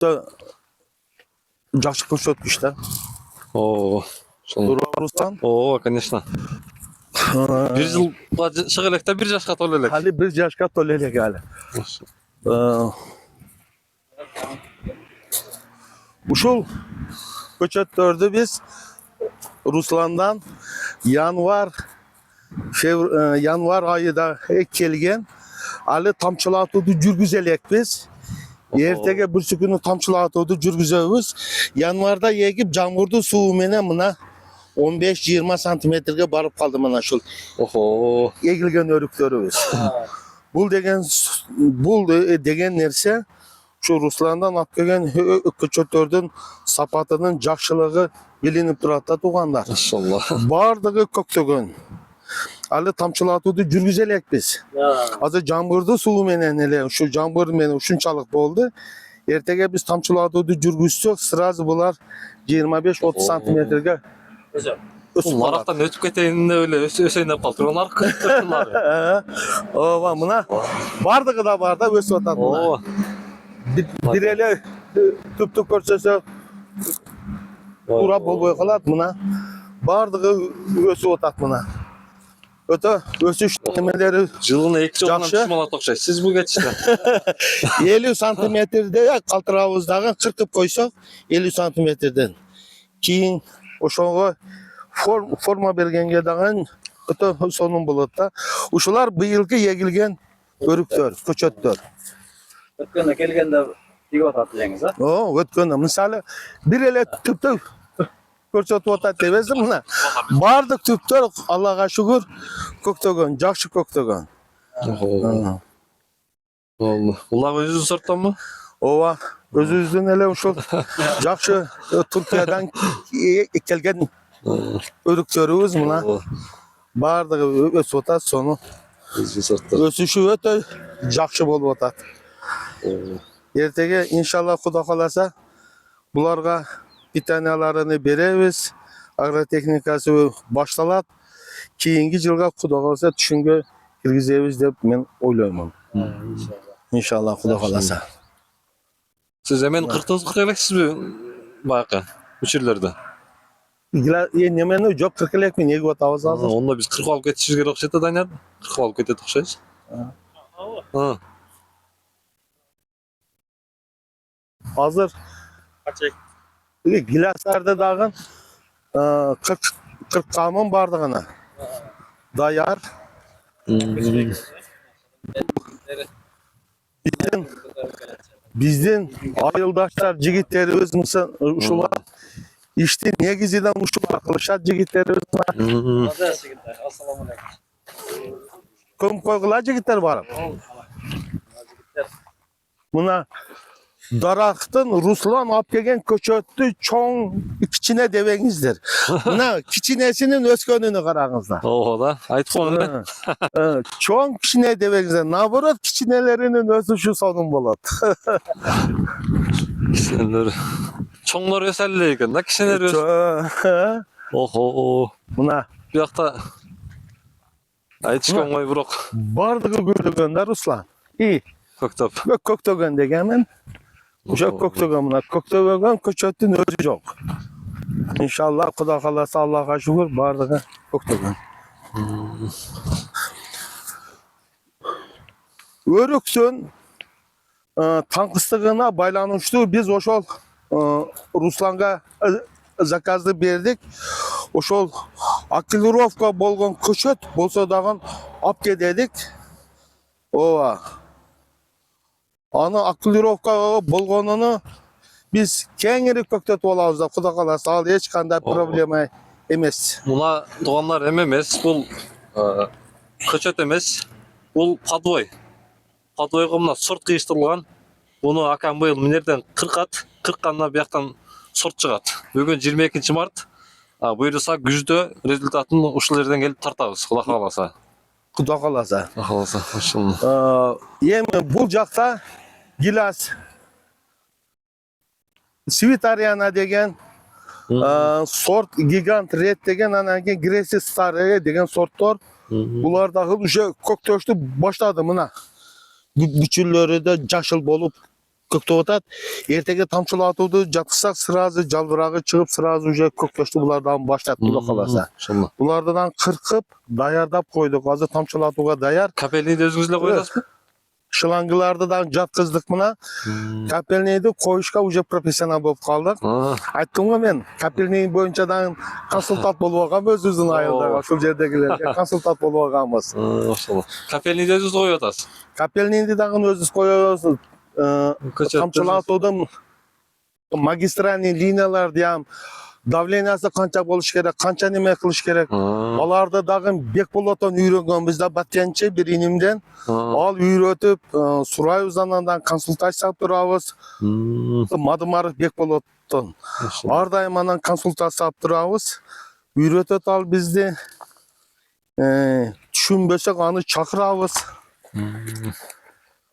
Da жакшы көрсөткүчтөр. О, Ruslan. О, конечно. Bir yılga çık elek de bir yaşka tol elek. Hali bir yaşka tol elek hali. Uşul köçöttörдү biz Ruslan'dan yanvar ayıda kelgen. Ali tamçılatууду жүргүзелек biz. Ertege bir günü tamçılatууду жүргүзөбүz. Yanvarda yegip jamgırdı suvu menen mına 15-20 santimetrege barıp kaldı mına şul. Oho. Egilgen örüktörübüz. Bul degen nerse şu Ruslan'dan alып kelgen köçöttörдүн sapatının jakşılığı bilinip turata tuğanlar. Maşallah. Bardığı köktөгөн. Ali tamçılatууду жүрgüzelek biz. Azı jamgırdı suvu menen ele şu jamgır menen uşunçalık boldu. Ertege biz tamçılatууду жүрgüzsök sırası bular 25-30 santimetrege Maraktan ötüp keteyinde öyle öseyinep kaldı. Onlar kırklar. Ova mına bardığı da var da ösüp atat mına. Bir ele tüp körsösö ura bolboy kalat mına. Bardığı ösüp atat mına. Öte ösüş temeleri Жылына 2 жылдан düşmanat okşay. Siz bu geçişte. 50 santimetrede kaltırağızdağı kırkıp koysak 50 santimetreden. Keyin oşoğa forma bergenge dağın öte sonun bulutta. Uşular bıyılgı yegilgen örüktör, köçöttör. Ötkende kelgende tig atat diyeniz ha? O, ötkende. Misali bir ele tüptü көрсөтүп атат дебезди мына. Бардык түптөр Аллага шүгүр көктөгөн, жакшы көктөгөн. Allah. Ulan özünüz sorttan mı? Ova, özүбүздүн эле ушул жакшы Туркиядан келген өрүктөрүбүз мына. Бардыгы өсүп атат, сону Özünüz sorttan. өсүшү өтө жакшы болуп атат. Эртеге иншалла Кудай кааласа буларга питанияларını berебиz. Agrotexnikасы башталат. Keyingi жылга Кудай кааласа түшүнгө киргизебиз деп мен ойлоймун. İnşallah Кудай кааласа. Siz hemen 49 eleksiz mi? Bakın. Uçurlarda. Немени жок 40 элек мен эгип атабыз азыр. Onda biz 40 alıp geçişiz gerek okşaydı da ne? 40 alıp geçet okşayız. Ha. Азыр Kaçak. Gilaslarda dağın 40 kamın bardığına. Dayar. Bizden ayıldaşlar, jigitlerimiz mısın? Uşular. İşte negiziden uşular kılışat jigitlerimiz var. Assalamu alaikum. Kom koygular jigitler var. Buna Daraktın Ruslan alып kelgen köçöttü çoğun kiçine devengizdir. Buna kiçinesinin öskönünü karağızlar. Oho da. Ayıt konu. Çoğun kiçine devengizdir. Naborot kiçinelerinin ösüşü sonun bulat. Kişiler. Çoğunlar özelliği eken da kişiler özelliği. Oho. Buna Bir yakta. Ayıt çıkan koy bırak. bardığı gördüğünde Ruslan. İyi. Köktop. Köktөгөн degemin. Uşak köktөгөн buna. Köktөгөн köçöttün özü yok. İnşallah Kuday kalasa Allah'a şükür bardığı köktөгön. Örüksün tankıstığına baylanıştı. Biz oşol Ruslan'a zakazdı berdik. Oşol akilirovka bolgon köçöt bolsa dağın ap dedik. Ova. Ana akilirovka bolgonunu biz kengiri köktet olabız da Kuday kalasa al hiç kanday problema emes. Buna doğanlar ememez. Bu köçöt emez. Bu padvoy. Padvoyga mına sort kıyıştırılgan. Bunu akan bu yıl minerden 40 at. 40 kanına bir yaktan sort çıgat. Bugün 22 Mart. Buyursa güçlü rezultatını uşul yerden gelip tartabız. Kuday kalasa. Kuday kalasa. Kuday kalasa. Maşallah. Yemi bu jakta gilas Svitariana degen sort gigant red degen anaki Gresi Star degen sortlar. Bular dahi uşa köktöştü başladı mına. Bütçülleri de jaşıl bolup көктөп атат. Эртеге тамчылатууду жаткызсак, сразу жалбырагы чыгып, сразу уже көктөштү булардан баштап Кудай каласа. Иншалла. Булардан кыркып, даярдап койдук. Азыр тамчылатууга даяр. Капельнийди өзүңүз эле коюсузбу? Шлангыларды да жаткыздык мына. Капельнийди коюшка уже профессионал болуп калдык. Айттым го мен, капельний боюнча да консультант болуп алгам өзүбүздүн айылда, ушул жердегилерге консультант болуп алганбыз. Машалла. Капельнийди өзүңүз коюп атасыз? Капельнийди дагы өзүбүз коебуз. Тамчылатуудун магистральный линияларды ham давлениясы канча болуш керек, канча неме кылыш керек. Аларды дагы Бекболоттон үйрөнгөнбүз да батчанчы бир инимден. Ал үйрөтүп, сурайбыз андан консультация алып турабыз. Мадымаров Бекболоттон. Ар дайым анан консультация алып турабыз. Үйрөтөт ал бизди. Түшүнбөсөк аны чакырабыз.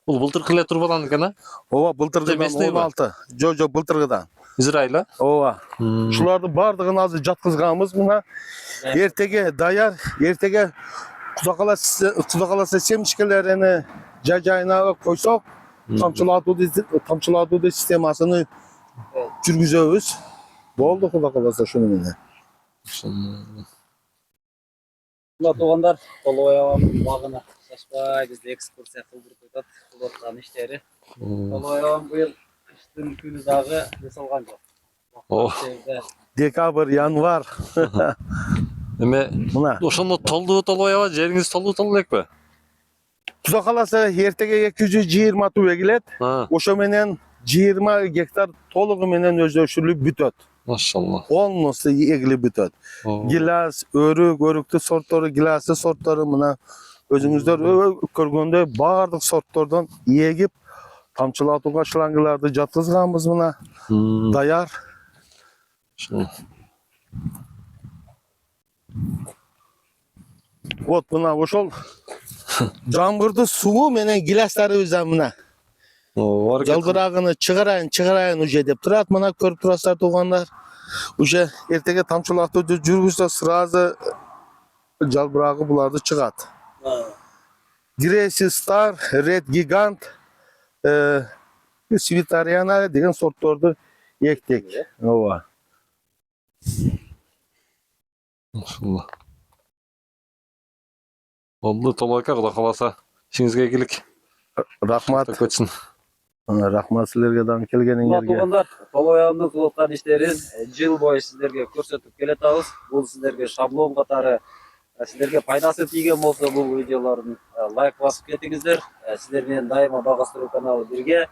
Бул былтыркы эле турбадан экен, а? Ооба, былтыргыдан Местный ба? 16. Жо, былтыргыдан. Израиль, Ооба. Ушуларды бардыгын азыр жаткызганбыз мына. Эртеге даяр, эртеге Кудай каласа семчкелерини жайына койсок, тамчылатуу системасыны жүргүзөбүз. Болду Кудай каласа шуну менен. Мына туугандар, Толобай абамдын багына шашпай бизди экскурсия кылдырып атат. Кылып аткан иштери. Толобай абам быйыл кыштын күнү дагы жасалган жок. Декабрь, январь. Эме Мына. ошондо толду толбой аба, жериңиз толду элекпи? Кудай каласа эртеге 220 туу эгилет. Ошо менен 20 гектар толугу менен өздөшүлүп бүтөт. Машалла. Полностью эгилип бүтөт. Гилас, өрүк, өрүктү сорттору, гиласты сорттору мына өзүңүздөр көргөндөй баардык сорттордон эгип, тамчылатууга шлангыларды жаткызганбыз мына. Даяр. Вот мына ошол жамгырдын суу менен гиластарыбыздан мына. Жалбырагыны чыгарайын уже деп турат. Мына көрүп турасыздар туугандар. Уже эртеге тамчылатууду жүргүзсө сразу жалбырагы буларды чыгат. Греси Стар, Ред Гигант, Свитариана деген сортторду эктик. Ооба. Машалла. Болду Толобой ака, Кудай каласа ишиңизге ийгилик. Рахмат. Көтсүн. Рахмат силерге дагы келгениңерге. Туугандар, Толобой абамдын кылып аткан иштерин жыл бою сиздерге көрсөтүп келатабыз. Бул сиздерге шаблон катары сиздерге пайдасы тийген болсо бул видеолордун лайк басып кетиңиздер. Сиздер менен дайыма Багастыруу каналы бирге.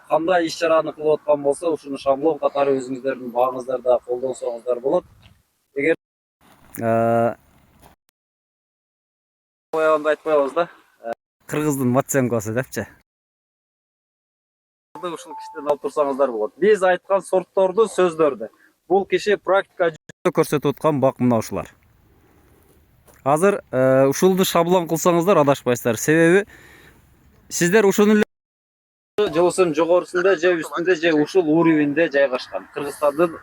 Кандай иш-чараны кылып аткан болсо, ушуну шаблон катары өзүңүздөрдүн багыңыздарда колдонсоңуздар болот. Эгер Толобой айтпайбыз да. Кыргыздын Матсенкосы депчи. Ушул кишиден алып турсаңыздар болот. Биз айткан сортторду, сөздөрдү бул киши практика көрсөтүп аткан бак мына ушулар. Азыр ушулду шаблон кылсаңыздар адашпайсыздар. Себеби сиздер ушуну жобосунун жогорусунда же үстүндө же ушул уровеньде жайгашкан. Кыргызстандын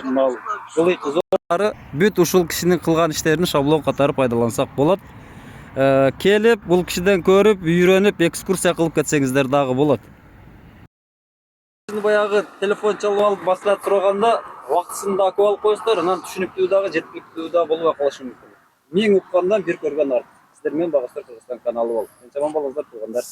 мына ылый кызоолары бүт ушул кишинин кылган иштерин шаблон катары пайдалансак болот. Келип бул кишиден көрүп, үйрөнүп, экскурсия кылып кетсеңиздер дагы болот. Баягы телефон чалып алып басылат турганда убактысында акып алып коесуздар, анан түшүнүктүү дагы, жеткиликтүү дагы болбой калышы мүмкүн. Миң уккандан бир көргөн артык. Сиздер менен Багастыруу Кыргызстан каналы болду. Мен жаман болуңуздар туугандар.